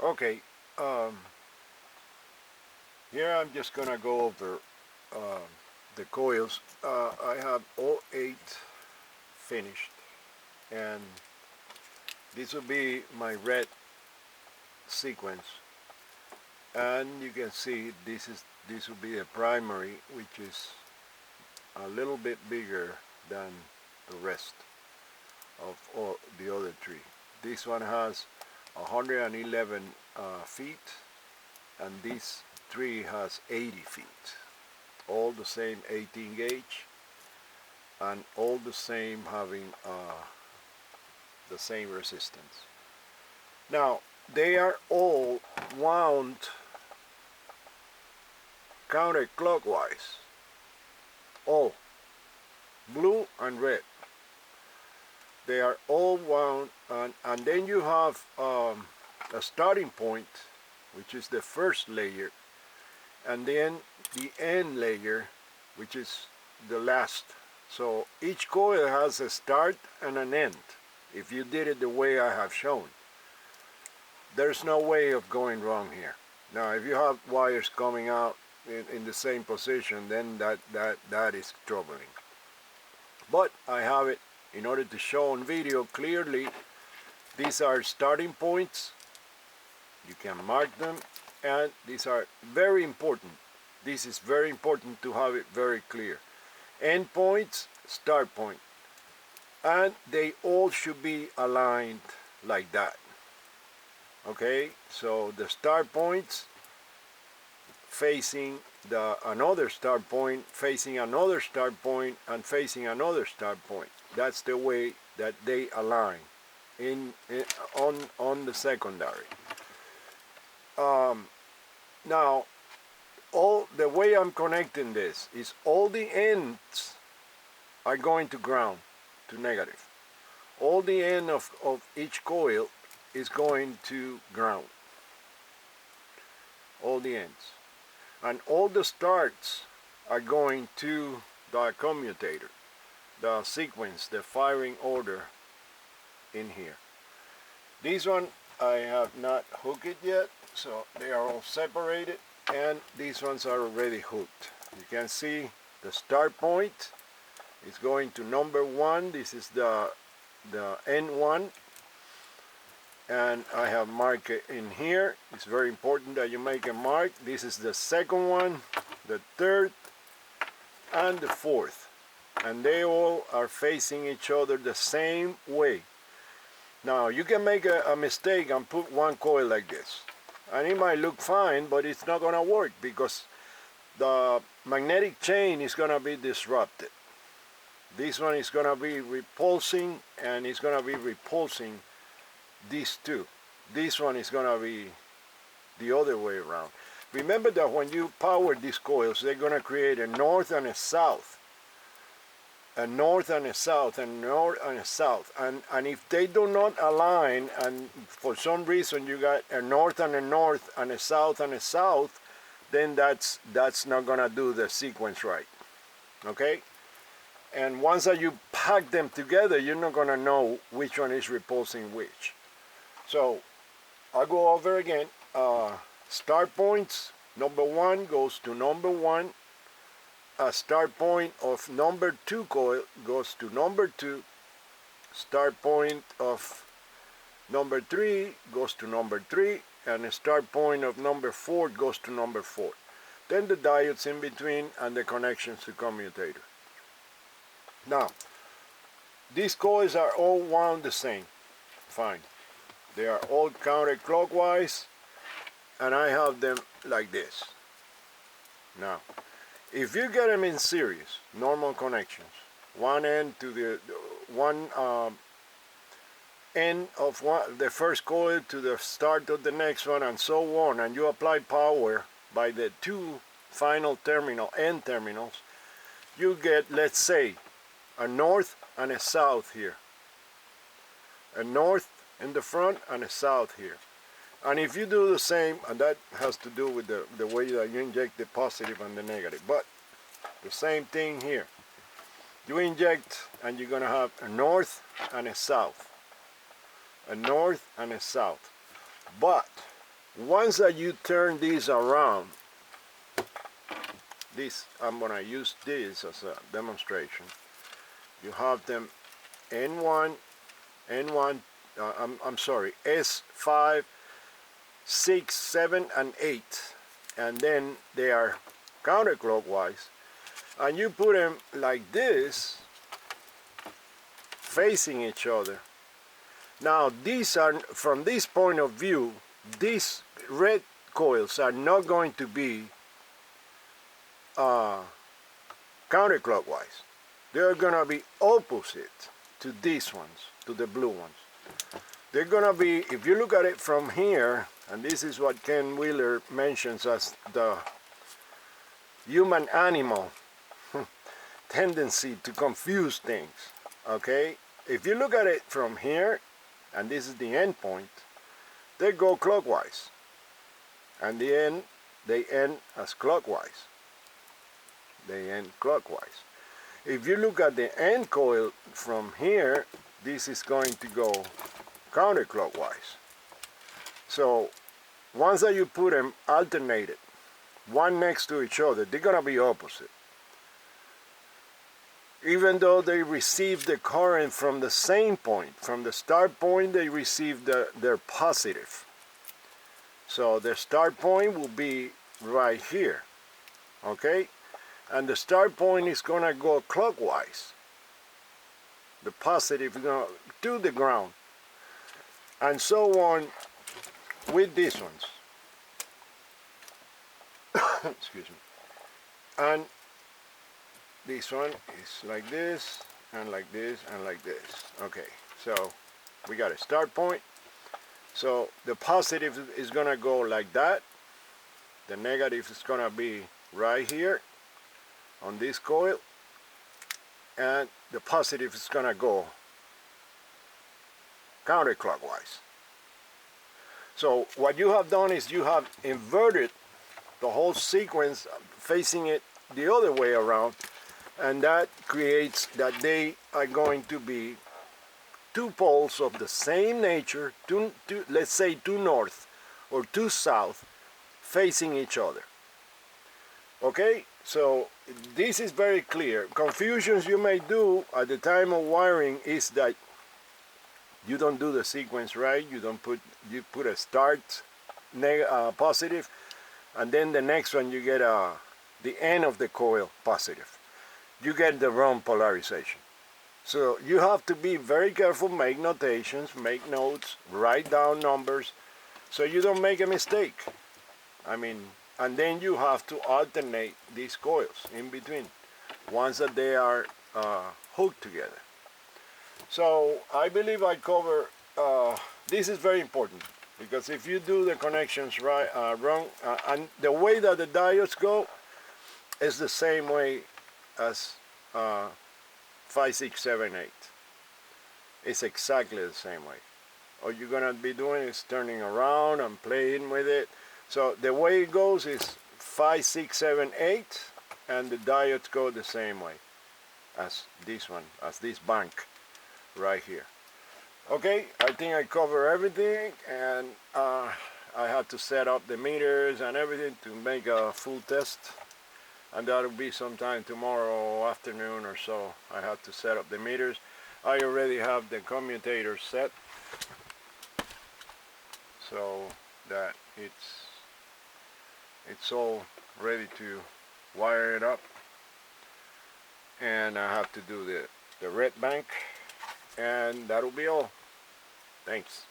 Okay, um, here I'm just gonna go over the coils. I have all 8 finished, and this will be my red sequence. And you can see this will be a primary, which is a little bit bigger than the rest of all the other 3. This one has 111 feet, and this 3 has 80 feet. All the same 18 gauge, and all the same having the same resistance. Now they are all wound counterclockwise, all blue and red. They are all wound, and then you have a starting point, which is the first layer, and then the end layer, which is the last. So each coil has a start and an end. If you did it the way I have shown, there's no way of going wrong here. Now if you have wires coming out in the same position, then that is troubling. But I have it in order to show on video clearly. These are starting points. You can mark them, and these are very important. This is very important to have it very clear. End points, start point. And they all should be aligned like that. Okay, so the start points facing another start point, facing another start point, and facing another start point. That's the way that they align on the secondary. Now, the way I'm connecting this is all the ends are going to ground, to negative. All the end of each coil is going to ground. All the ends. And all the starts are going to the commutator, the sequence, the firing order in here. This one I have not hooked it yet, so they are all separated, and these ones are already hooked. You can see the start point is going to number 1. This is the N1, and I have marked it in here. It's very important that you make a mark. This is the second one, the third, and the fourth, and they all are facing each other the same way. Now you can make a mistake and put one coil like this, and it might look fine, but it's not going to work because the magnetic chain is going to be disrupted. This one is going to be repulsing, and it's going to be repulsing these two. This one is going to be the other way around. Remember that when you power these coils, they're going to create a north and a south. A north and a south, and north and a south. And if they do not align, and for some reason you got a north and a north and a south and a south, then that's not going to do the sequence right. Okay? And once that you pack them together, you're not going to know which one is repulsing which. So I'll go over again. Start points, number 1 goes to number 1. A start point of number 2 coil goes to number 2. Start point of number 3 goes to number 3. And a start point of number 4 goes to number 4. Then the diodes in between and the connections to commutator. Now, these coils are all wound the same. Fine. They are all counterclockwise, and I have them like this. Now, if you get them in series, normal connections, one end to the one end of the first coil to the start of the next one, and so on, and you apply power by the 2 final end terminals, you get, let's say, a north and a south here. A north in the front and a south here. And if you do the same, and that has to do with the way that you inject the positive and the negative, but the same thing here. You inject, and you're going to have a north and a south. A north and a south. But once that you turn these around, this, I'm gonna use this as a demonstration. You have them N1, I'm sorry, S5, 6, 7, and 8, and then they are counterclockwise, and you put them like this, facing each other. Now these are, from this point of view, these red coils are not going to be counterclockwise. They're gonna be opposite to these ones, to the blue ones. They're gonna be, if you look at it from here, and this is what Ken Wheeler mentions as the human animal tendency to confuse things, okay? If you look at it from here, and this is the end point, they go clockwise, and they end as clockwise. They end clockwise. If you look at the end coil from here, this is going to go counterclockwise. So once that you put them alternated, one next to each other, they're gonna be opposite. Even though they receive the current from the same point, from the start point, they receive their positive. So the start point will be right here, okay? And the start point is gonna go clockwise. The positive is gonna to the ground. And so on with these ones. Excuse me. And this one is like this, and like this, and like this. Okay, so we got a start point. So the positive is gonna go like that. The negative is gonna be right here on this coil, and the positive is gonna go counterclockwise. So what you have done is you have inverted the whole sequence, facing it the other way around, and that creates that they are going to be two poles of the same nature, let's say two north or two south, facing each other. Okay, so this is very clear. Confusions you may do at the time of wiring is that you don't do the sequence right. You put a start positive, and then the next one you get the end of the coil positive. You get the wrong polarization. So you have to be very careful, make notations, make notes, write down numbers, so you don't make a mistake. I mean, and then you have to alternate these coils in between, once that they are hooked together. So I believe I cover, this is very important, because if you do the connections wrong, and the way that the diodes go is the same way as 5, 6, 7, 8. It's exactly the same way. All you're gonna be doing is turning around and playing with it. So the way it goes is 5, 6, 7, 8, and the diodes go the same way as this one, as this bank right here. Okay, I think I cover everything, and I had to set up the meters and everything to make a full test, and that'll be sometime tomorrow afternoon or so. I have to set up the meters. I already have the commutator set, so that it's all ready to wire it up, and I have to do the red bank, and that'll be all. Thanks.